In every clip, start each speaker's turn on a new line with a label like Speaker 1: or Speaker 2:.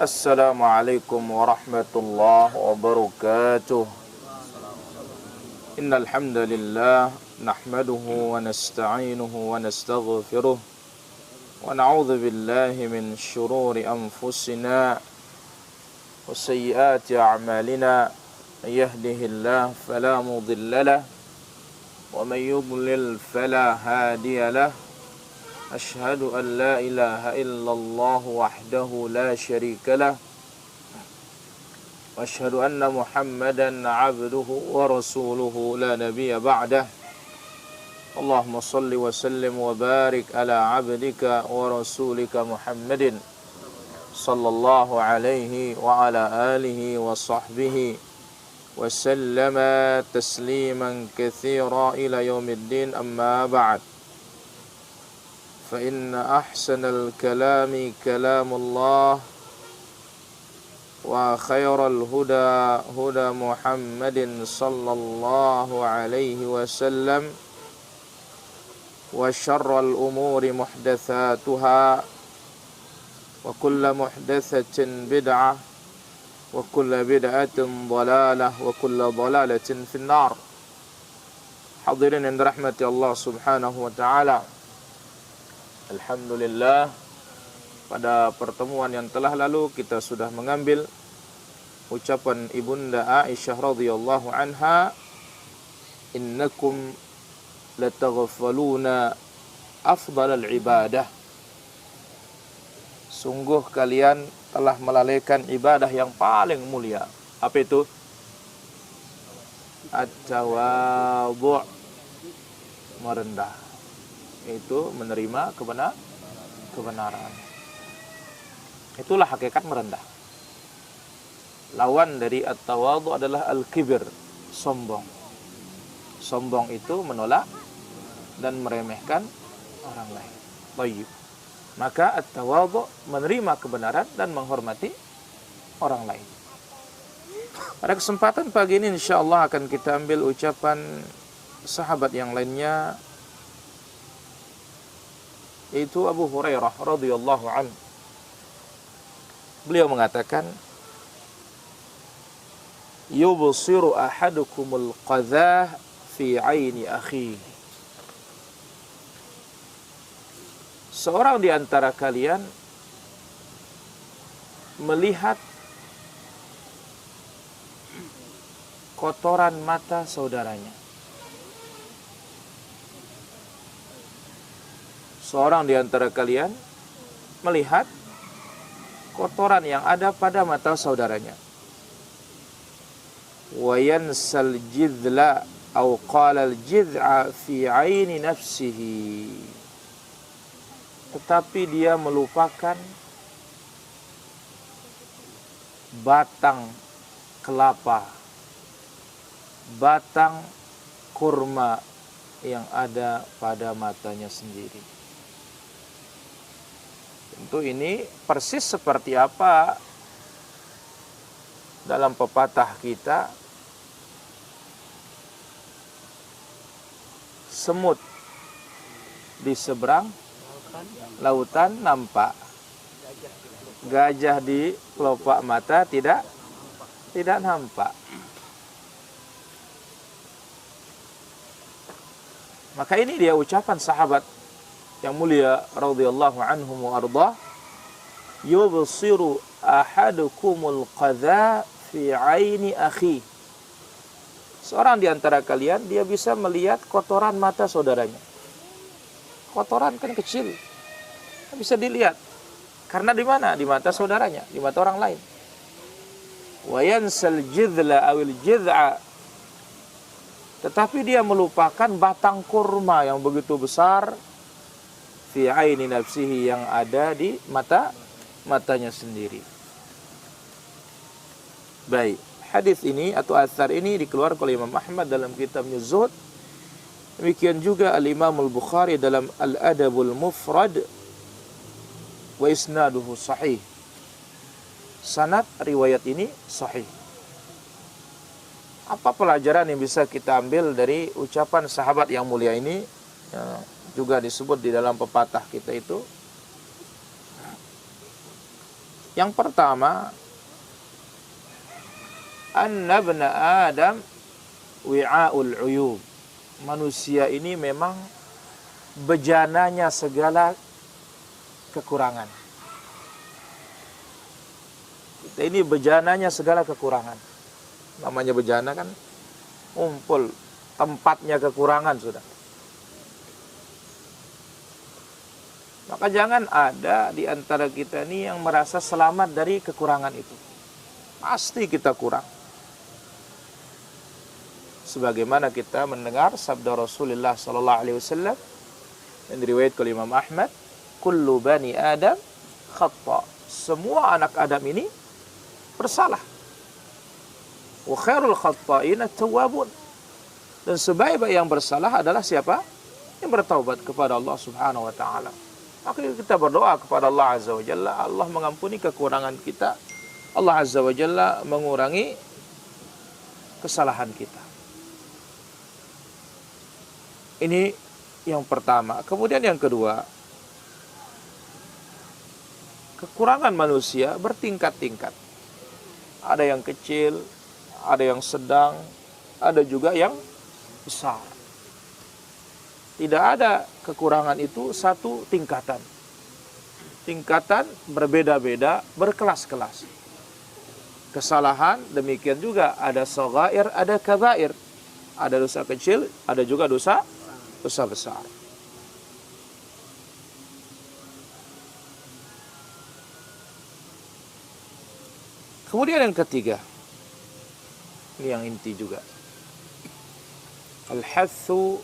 Speaker 1: Assalamualaikum warahmatullahi wabarakatuh. Innal hamdalillah nahmaduhu wa nasta'inuhu wa nastaghfiruh wa na'udzu billahi min shururi anfusina wa sayyiati a'malina. May yahdihillahu fala mudilla lahu wa may yudlil fala hadiya lahu. Asyhadu an la ilaha illallah wahdahu la syarika lah wa asyhadu anna Muhammadan abduhu wa rasuluhu la nabiyya ba'dah. Allahumma salli wa sallim wa barik ala abdika wa rasulika Muhammadin sallallahu alaihi wa ala alihi wa sahbihi wa sallama tasliman katsira ila yaumiddin, amma ba'd. فإن أحسن الكلام كلام الله وخير الهدى هدى محمد صلى الله عليه وسلم وشر الأمور محدثاتها وكل محدثة بدعة وكل بدعة ضلالة وكل ضلالة في النار. Hadirin yang dirahmati Allah Subhanahu wa taala. Alhamdulillah, pada pertemuan yang telah lalu kita sudah mengambil ucapan Ibunda Aisyah radhiyallahu anha, innakum lataghfaluna afdalal ibadah. Sungguh kalian telah melalaikan ibadah yang paling mulia. Apa itu? At-tawadhu', merendah. Itu menerima kebenaran. Itulah hakikat merendah. Lawan dari at-tawadhu adalah al-kibir, sombong. Sombong itu menolak dan meremehkan orang lain. Baik. Maka at-tawadhu menerima kebenaran dan menghormati orang lain. Pada kesempatan pagi ini insyaallah akan kita ambil ucapan sahabat yang lainnya, yaitu Abu Hurairah radhiyallahu anhu. Beliau mengatakan, yubsiru ahadukumul qadhah fi aini akhihi. Seorang di antara kalian melihat kotoran mata saudaranya. Seorang di antara kalian melihat kotoran yang ada pada mata saudaranya. Wa yansal jidla atau qala al-jid'a fi 'aini nafsihi. Tetapi dia melupakan batang kelapa, batang kurma yang ada pada matanya sendiri. Tentu ini persis seperti apa dalam pepatah kita, semut di seberang lautan nampak, gajah di kelopak mata tidak nampak. Maka ini dia ucapan sahabat yang mulia radhiyallahu anhum wa ardah, yubsiru ahadukumul qadha fi aini akhi. Seorang di antara kalian dia bisa melihat kotoran mata saudaranya. Kotoran kan kecil, bisa dilihat. Karena di mana? Di mata saudaranya, di mata orang lain. Wa yansal jidla awil jid'a. Tetapi dia melupakan batang kurma yang begitu besar fi aini nafsihi, yang ada di matanya sendiri. Baik, hadis ini atau atsar ini dikeluarkan oleh Imam Ahmad dalam kitabnya Zuhud. Demikian juga Al-Imam Al-Bukhari dalam Al-Adabul Mufrad, wa isnaduhu sahih. Sanad riwayat ini sahih. Apa pelajaran yang bisa kita ambil dari ucapan sahabat yang mulia ini? Juga disebut di dalam pepatah kita itu, Yang pertama, anna ibna Adam wi'aul uyub. Manusia ini memang bejananya segala kekurangan. Kita ini bejananya segala kekurangan. Namanya bejana kan ngumpul, tempatnya kekurangan sudah. Maka jangan ada di antara kita ini yang merasa selamat dari kekurangan itu. Pasti kita kurang. Sebagaimana kita mendengar sabda Rasulullah sallallahu alaihi wasallam yang diriwayatkan oleh Imam Ahmad, kullu bani Adam khata. Semua anak Adam ini bersalah. Wa khairul khata'in at-tawwabun. Dan sebaik-baik yang bersalah adalah siapa? Yang bertaubat kepada Allah Subhanahu wa taala. Maka kita berdoa kepada Allah Azza wa Jalla, Allah mengampuni kekurangan kita. Allah Azza wa Jalla mengurangi kesalahan kita. Ini yang pertama. Kemudian yang kedua, kekurangan manusia bertingkat-tingkat. Ada yang kecil, ada yang sedang, ada juga yang besar. Tidak ada kekurangan itu satu tingkatan. Tingkatan berbeda-beda, berkelas-kelas. Kesalahan demikian juga ada shaghair, ada kabair. Ada dosa kecil, ada juga dosa besar. Kemudian yang ketiga, ini yang inti juga. Al-hathu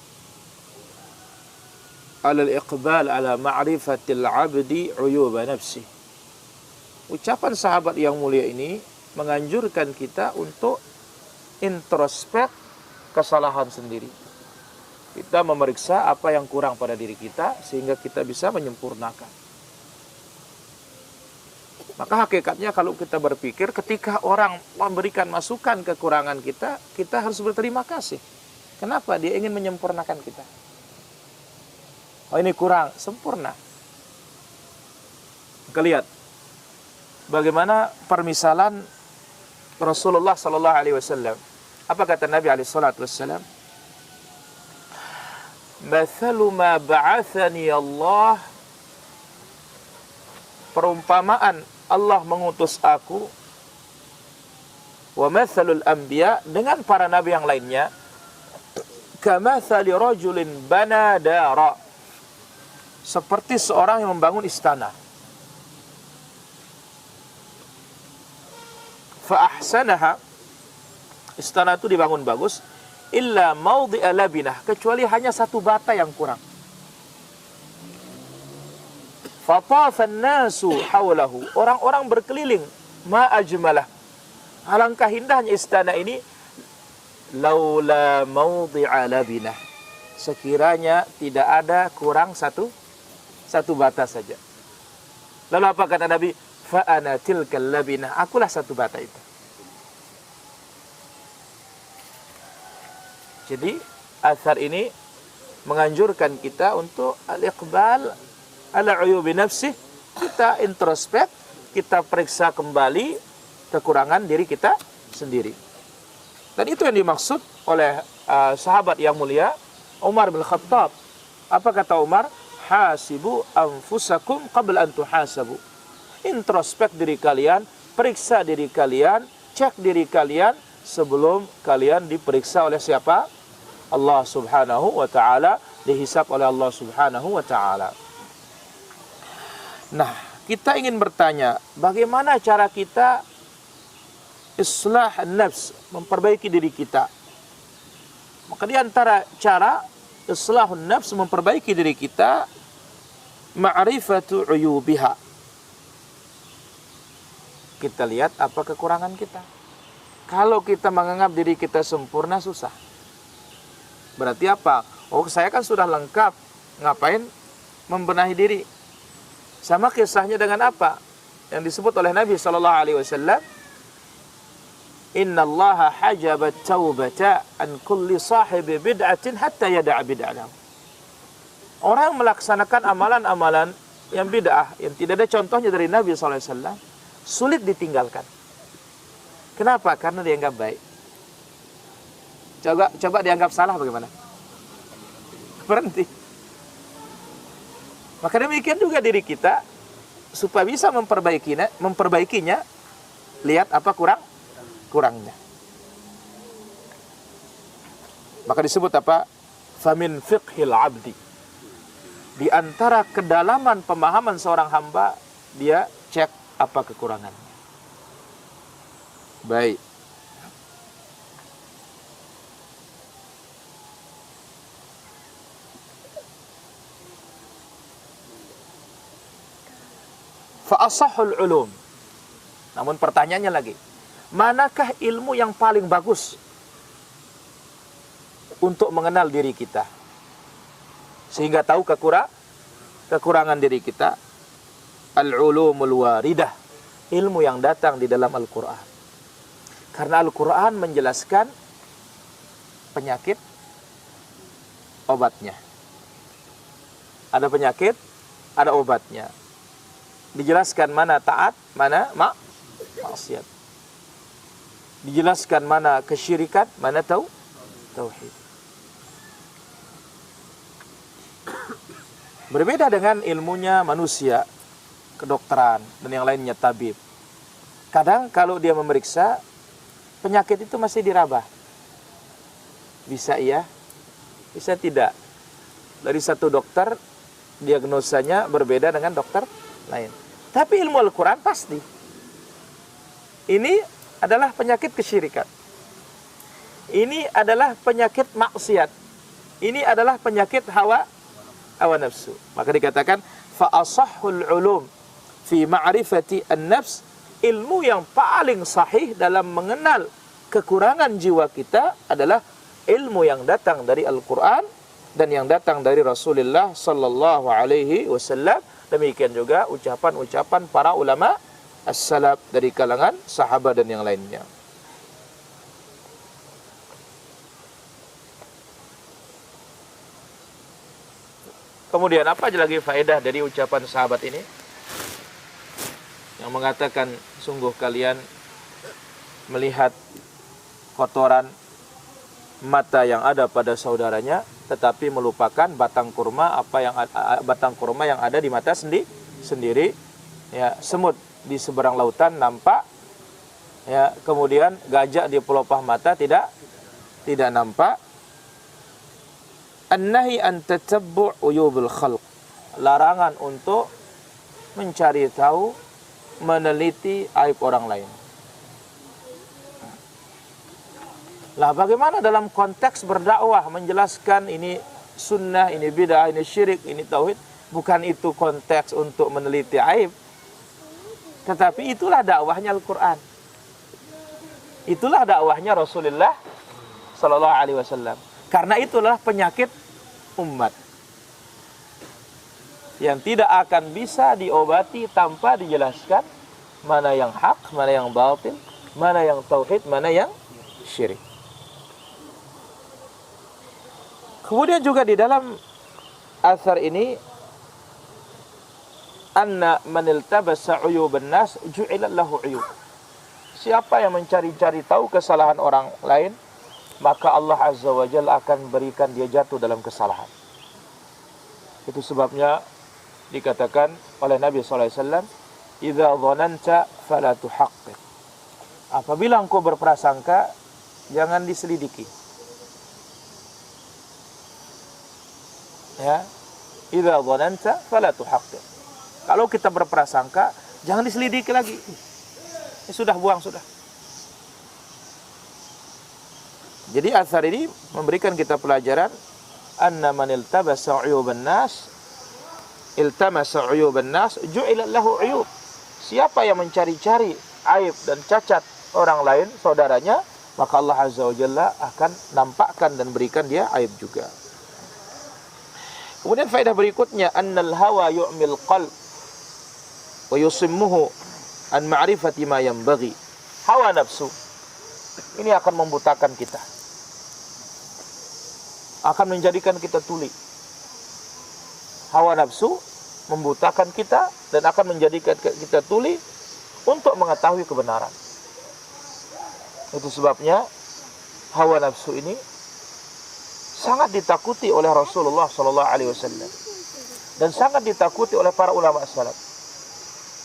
Speaker 1: ala al-iqbal ala ma'rifatil 'abdi 'uyuba nafsi. Ucapan sahabat yang mulia ini menganjurkan kita untuk introspek kesalahan sendiri. Kita memeriksa apa yang kurang pada diri kita sehingga kita bisa menyempurnakan. Maka hakikatnya kalau kita berpikir ketika orang memberikan masukan kekurangan kita, kita harus berterima kasih. Kenapa? Dia ingin menyempurnakan kita. Oh ini kurang, sempurna. Kita lihat bagaimana permisalan Rasulullah sallallahu alaihi wasallam. Apa kata Nabi alaihi salatu wasallam? Mathalu ma ba'athani Allah, perumpamaan Allah mengutus aku, wa mathalul anbiya, dengan para nabi yang lainnya, kamathali rajulin bana dara, seperti seorang yang membangun istana. Fa ahsanaha, istana itu dibangun bagus, illa maudhi'a labinah, kecuali hanya satu bata yang kurang. Fatafan nasu haulahu, orang-orang berkeliling, ma ajmalah, alangkah indahnya istana ini, laula maudhi'a labinah, sekiranya tidak ada kurang satu bata saja. Lalu apa kata Nabi? Fa ana tilkal labinah, akulah satu bata itu. Jadi athar ini menganjurkan kita untuk al-iqbal ala uyubi nafsih. Kita introspek, kita periksa kembali kekurangan diri kita sendiri. Dan itu yang dimaksud oleh sahabat yang mulia Umar bin Khattab. Apa kata Umar? Hasibu anfusakum qabla an tuhasabu. Introspek diri kalian, periksa diri kalian, cek diri kalian sebelum kalian diperiksa oleh siapa? Allah Subhanahu wa ta'ala, dihisab oleh Allah Subhanahu wa ta'ala. Nah, kita ingin bertanya, bagaimana cara kita islah nafs, memperbaiki diri kita? Maka di antara cara islahun nafs, memperbaiki diri kita, ma'rifatu uyubiha. Kita lihat apa kekurangan kita. Kalau kita menganggap diri kita sempurna, susah. Berarti apa? Oh, saya kan sudah lengkap. Ngapain membenahi diri? Sama kisahnya dengan apa? Yang disebut oleh Nabi sallallahu alaihi wasallam, "Innallaha hajaba at-taubata an kulli sahibi bid'atin hatta yada'a bid'atahu." Orang yang melaksanakan amalan-amalan yang bid'ah, yang tidak ada contohnya dari Nabi sallallahu alaihi wasallam, sulit ditinggalkan. Kenapa? Karena dianggap baik. Coba dianggap salah bagaimana? Berhenti. Maka demikian juga diri kita, supaya bisa memperbaikinya, lihat apa kurangnya. Maka disebut apa? Famin fiqhil abdi. Di antara kedalaman pemahaman seorang hamba, dia cek apa kekurangannya. Baik. Fa'asahul ulum. Namun pertanyaannya lagi, manakah ilmu yang paling bagus untuk mengenal diri kita, sehingga tahu kekurangan diri kita? Al-ulumul waridah, ilmu yang datang di dalam Al-Quran. Karena Al-Quran menjelaskan penyakit, obatnya. Ada penyakit, ada obatnya. Dijelaskan mana taat, mana maksiat. Dijelaskan mana kesyirikan, mana tauhid. Berbeda dengan ilmunya manusia, kedokteran dan yang lainnya, tabib. Kadang kalau dia memeriksa, penyakit itu masih diraba. Bisa iya, bisa tidak. Dari satu dokter, diagnosanya berbeda dengan dokter lain. Tapi ilmu Al-Quran pasti. Ini adalah penyakit kesyirikan. Ini adalah penyakit maksiat. Ini adalah penyakit hawa nafsu. Maka dikatakan fa'asahul ulum fi ma'rifati an-nafs, ilmu yang paling sahih dalam mengenal kekurangan jiwa kita adalah ilmu yang datang dari Al-Quran dan yang datang dari Rasulullah sallallahu alaihi wasallam. Demikian juga ucapan-ucapan para ulama as-salaf dari kalangan sahabat dan yang lainnya. Kemudian apa lagi faedah dari ucapan sahabat ini? Yang mengatakan, sungguh kalian melihat kotoran mata yang ada pada saudaranya, tetapi melupakan batang kurma yang ada di mata sendiri. Ya, semut di seberang lautan nampak, ya, kemudian gajah di pelopah mata tidak nampak. An-nahi an tatabbu' uyubul khalq, larangan untuk mencari tahu, meneliti aib orang lain. Lah bagaimana dalam konteks berdakwah, menjelaskan ini sunnah, ini bid'ah, ini syirik, ini tauhid? Bukan itu konteks untuk meneliti aib. Tetapi itulah dakwahnya Al-Quran. Itulah dakwahnya Rasulullah sallallahu alaihi wasallam. Karena itulah penyakit umat yang tidak akan bisa diobati tanpa dijelaskan mana yang hak, mana yang batil, mana yang tauhid, mana yang syirik. Kemudian juga di dalam athar ini, anna man iltabasa uyuban nas ju'ila lahu uyub. Siapa yang mencari-cari tahu kesalahan orang lain, maka Allah Azza wa Jalla akan berikan dia jatuh dalam kesalahan. Itu sebabnya dikatakan oleh Nabi SAW, idza dhananta fala tuhaqqiq. Apabila engkau berprasangka, jangan diselidiki. Ya, idza dhananta fala tuhaqqiq. Kalau kita berprasangka, jangan diselidiki lagi. Sudah buang, sudah. Jadi athar ini memberikan kita pelajaran, anna man iltabasa uyuban nas ju'ila lahu uyub. Siapa yang mencari-cari aib dan cacat orang lain, saudaranya, maka Allah Azza wa Jalla akan nampakkan dan berikan dia aib juga. Kemudian faedah berikutnya, annal hawa yu'mil qalb wa yusimmuhu an ma'rifati ma yanbaghi. Hawa nafsu ini akan membutakan kita, akan menjadikan kita tuli. Hawa nafsu membutakan kita dan akan menjadikan kita tuli untuk mengetahui kebenaran. Itu sebabnya hawa nafsu ini sangat ditakuti oleh Rasulullah SAW dan sangat ditakuti oleh para ulama salaf.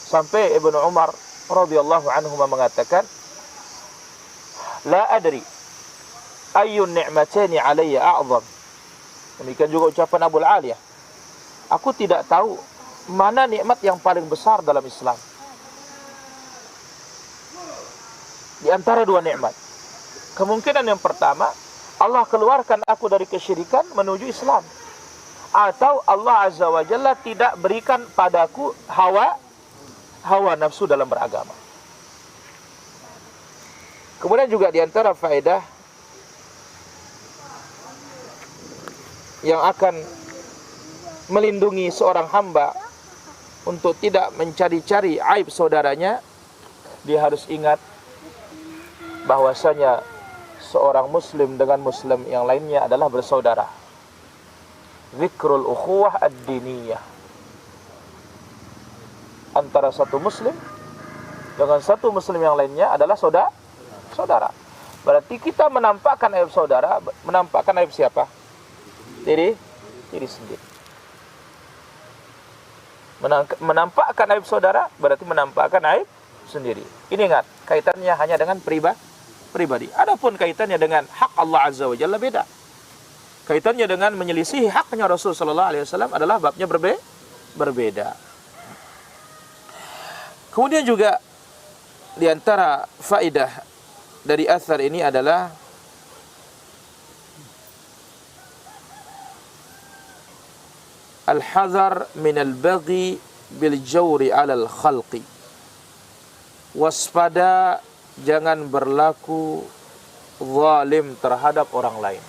Speaker 1: Sampai Ibnu Umar radhiyallahu anhu mengatakan, la adri ayyun ni'matani alayya a'zam. Demikian juga ucapan Abu Aliyah, aku tidak tahu mana nikmat yang paling besar dalam Islam. Di antara dua nikmat, kemungkinan yang pertama, Allah keluarkan aku dari kesyirikan menuju Islam, atau Allah Azza wa Jalla tidak berikan padaku hawa nafsu dalam beragama. Kemudian juga di antara faedah yang akan melindungi seorang hamba untuk tidak mencari-cari aib saudaranya, dia harus ingat bahwasanya seorang muslim dengan muslim yang lainnya adalah bersaudara. Zikrul ukhuwah ad-diniyah, antara satu muslim dengan satu muslim yang lainnya adalah saudara. Berarti kita menampakkan aib saudara, menampakkan aib siapa? Diri sendiri. Menampakkan aib saudara berarti menampakkan aib sendiri. Ini ingat, kaitannya hanya dengan pribadi. Adapun kaitannya dengan hak Allah Azza wa Jalla beda. Kaitannya dengan menyelisihi haknya Rasul sallallahu alaihi wasallam adalah babnya berbeda. Kemudian juga di antara faedah dari athar ini adalah al-hadhar min al-baghi bil jawri 'ala al-khalqi. Waspada jangan berlaku zalim terhadap orang lain,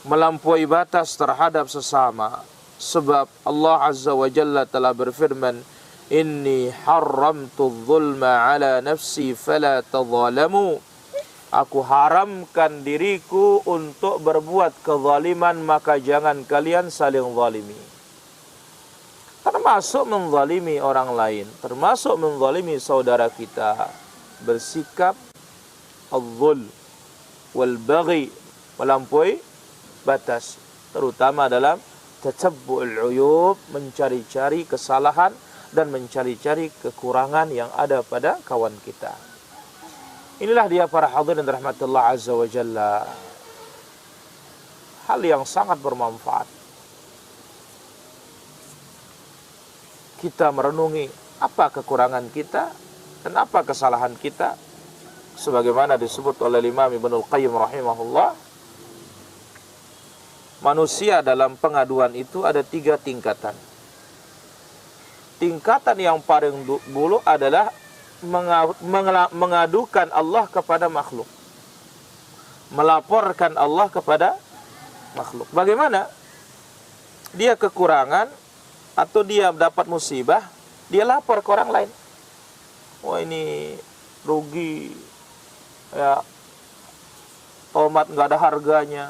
Speaker 1: melampaui batas terhadap sesama. Sebab Allah Azza wa Jalla telah berfirman, inni haramtu zulma ala nafsi fala tadzalamu. Aku haramkan diriku untuk berbuat kezaliman, maka jangan kalian saling zalimi. Termasuk menzalimi orang lain, termasuk menzalimi saudara kita, bersikap al-dhul wal baghi, melampaui batas, terutama dalam tatabbu'ul uyub, mencari-cari kesalahan dan mencari-cari kekurangan yang ada pada kawan kita. Inilah dia para hadirin rahmatullah azza wa jalla, hal yang sangat bermanfaat. Kita merenungi apa kekurangan kita dan apa kesalahan kita. Sebagaimana disebut oleh Imam Ibnul Qayyim rahimahullah, manusia dalam pengaduan itu ada 3 tingkatan. Tingkatan yang paling dulu adalah mengadukan Allah kepada makhluk, melaporkan Allah kepada makhluk. Bagaimana? Dia kekurangan atau dia dapat musibah, dia lapor ke orang lain. Wah, ini rugi, ya, tomat nggak ada harganya,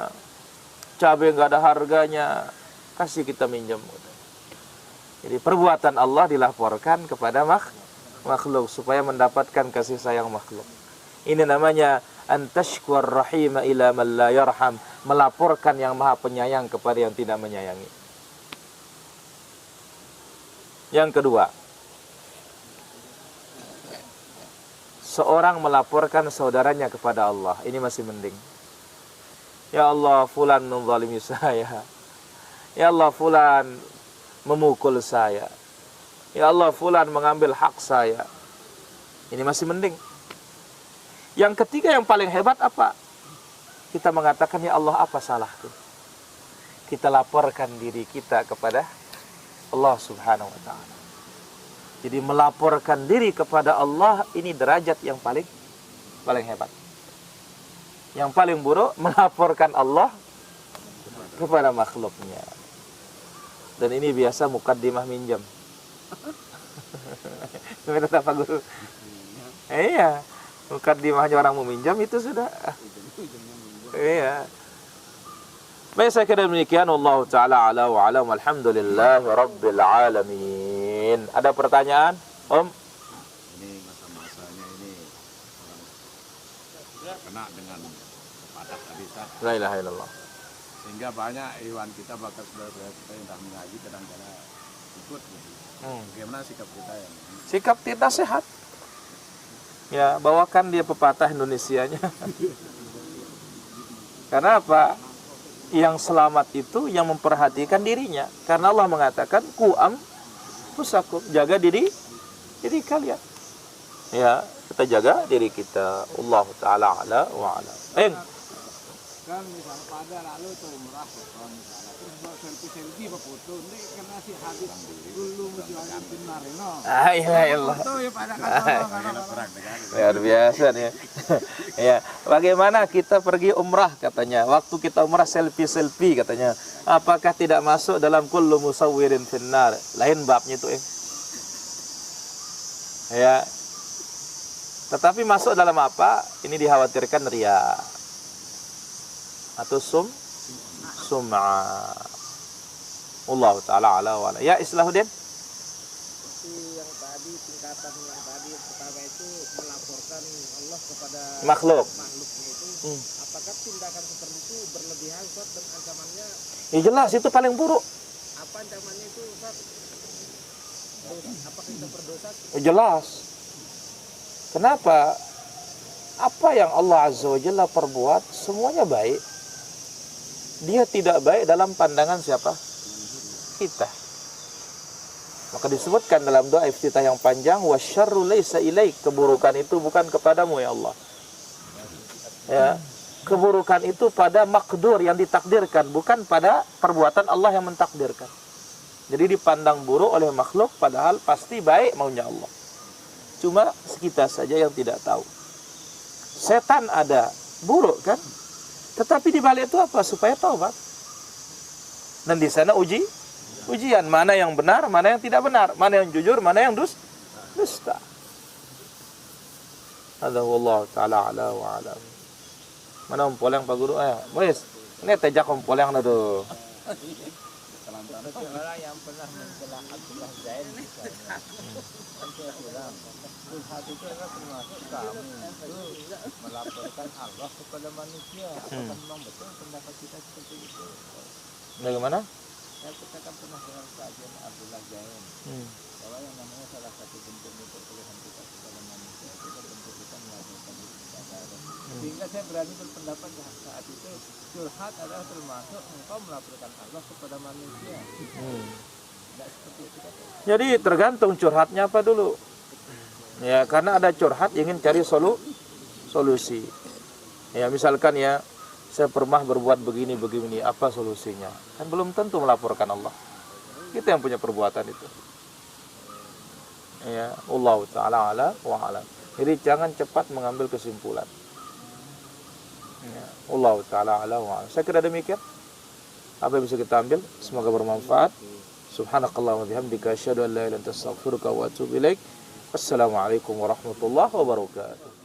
Speaker 1: cabai nggak ada harganya, kasih kita minjem. Jadi perbuatan Allah dilaporkan kepada makhluk supaya mendapatkan kasih sayang makhluk. Ini namanya antashkur rahima ila man la yarham, melaporkan yang maha penyayang kepada yang tidak menyayangi. Yang kedua, seorang melaporkan saudaranya kepada Allah. Ini masih mending. Ya Allah, fulan menzalimi saya. Ya Allah, fulan memukul saya. Ya Allah, fulan mengambil hak saya. Ini masih mending. Yang ketiga yang paling hebat apa? Kita mengatakan, ya Allah, apa salahku? Kita laporkan diri kita kepada Allah subhanahu wa ta'ala. Jadi melaporkan diri kepada Allah ini derajat yang paling hebat. Yang paling buruk melaporkan Allah kepada makhluknya. Dan ini biasa mukaddimah minjam. Benar apa guru? Iya, mukaddimahnya orang mau minjam itu sudah. Iya. Baik, saya kira demikian. Allah Ta'ala ala wa alam. Alhamdulillah Rabbil alamin. Ada pertanyaan? Om?
Speaker 2: kena dengan pepatah tadi Ustaz.
Speaker 1: La ilaha illallah.
Speaker 2: Sehingga banyak hewan kita, bahkan saudara-saudara kita yang dah mengaji kadang-kadang ikut gitu. Bagaimana sikap kita yang
Speaker 1: Sikap kita sehat. Ya, bawakan dia pepatah Indonesianya. Karena apa? Yang selamat itu yang memperhatikan dirinya. Karena Allah mengatakan, pusakum, jaga diri kalian. Ya, kita jaga diri kita. Allah Ta'ala ala wa ala.
Speaker 2: kan misalnya pada lalu tuh umrah foto misalnya terus buat selfie foto ini karena si hadis dulu menjualkan benar no.
Speaker 1: Ya Allah.
Speaker 2: Foto ya pada kan
Speaker 1: Luar biasa nih. Ya, bagaimana kita pergi umrah katanya. Waktu kita umrah selfie katanya. Apakah tidak masuk dalam kullu musawwirin finnar? Lain babnya itu, Ya. Tetapi masuk dalam apa? Ini dikhawatirkan riya. Atau sum'a. Allah Ta'ala ala wa ala. Ya, Islahuddin.
Speaker 3: Yang tadi, tingkatan yang tadi pertama itu melaporkan Allah kepada
Speaker 1: Makhluk.
Speaker 3: makhluknya itu. Apakah tindakan seperti itu berlebihan Ustaz, dan ancamannya
Speaker 1: Ya jelas, itu paling buruk.
Speaker 3: apa ancamannya itu Ustaz? Apakah kita berdosa?
Speaker 1: Ya jelas. Kenapa? Apa yang Allah Azza wa Jalla perbuat semuanya baik. Dia tidak baik dalam pandangan siapa? Kita. Maka disebutkan dalam doa iftitah yang panjang, wasyarru laisa ilaik, keburukan itu bukan kepadamu ya Allah. Ya, keburukan itu pada makdur yang ditakdirkan, bukan pada perbuatan Allah yang mentakdirkan. Jadi dipandang buruk oleh makhluk padahal pasti baik maunya Allah. Cuma kita saja yang tidak tahu. Setan ada, buruk kan? Tetapi di balik itu apa? Supaya taubat. Dan di sana ujian. Mana yang benar, mana yang tidak benar. Mana yang jujur, mana yang dusta. Hadza wallahu ta'ala ala wa alam. Mana umpoleng Pak Guru? Wes, ini tejak umpoleng na tuh.
Speaker 3: Orang yang pernah mencela Abdullah Zain misalnya. Curhat itu adalah termasuk kamu itu melaporkan Allah kepada manusia. Apakah memang betul pendapat kita seperti itu?
Speaker 1: Bagaimana?
Speaker 3: Saya katakan pernah dengan kajian Abdullah Zain bahwa yang namanya salah satu bentuk perpuluhan kita kepada manusia itu adalah bentuk kita melaporkan diri kepada Allah. Sehingga saya berani berpendapat saat itu curhat adalah termasuk engkau melaporkan Allah kepada manusia. Tidak seperti itu kan?
Speaker 1: Jadi tergantung curhatnya apa dulu. Ya, karena ada curhat ingin cari solusi. Ya, misalkan ya, saya pernah berbuat begini, apa solusinya? Kan belum tentu melaporkan Allah. Kita yang punya perbuatan itu. Ya, Allah Ta'ala ala wa ala. Jadi jangan cepat mengambil kesimpulan. Ya, Allah Ta'ala ala wa ala. Saya kira demikian. Apa yang bisa kita ambil? Semoga bermanfaat. Subhanakallah wa bihamdika asyhadu an la ilaha illa anta astaghfiruka wa atubu ilaik. Assalamualaikum warahmatullahi wabarakatuh.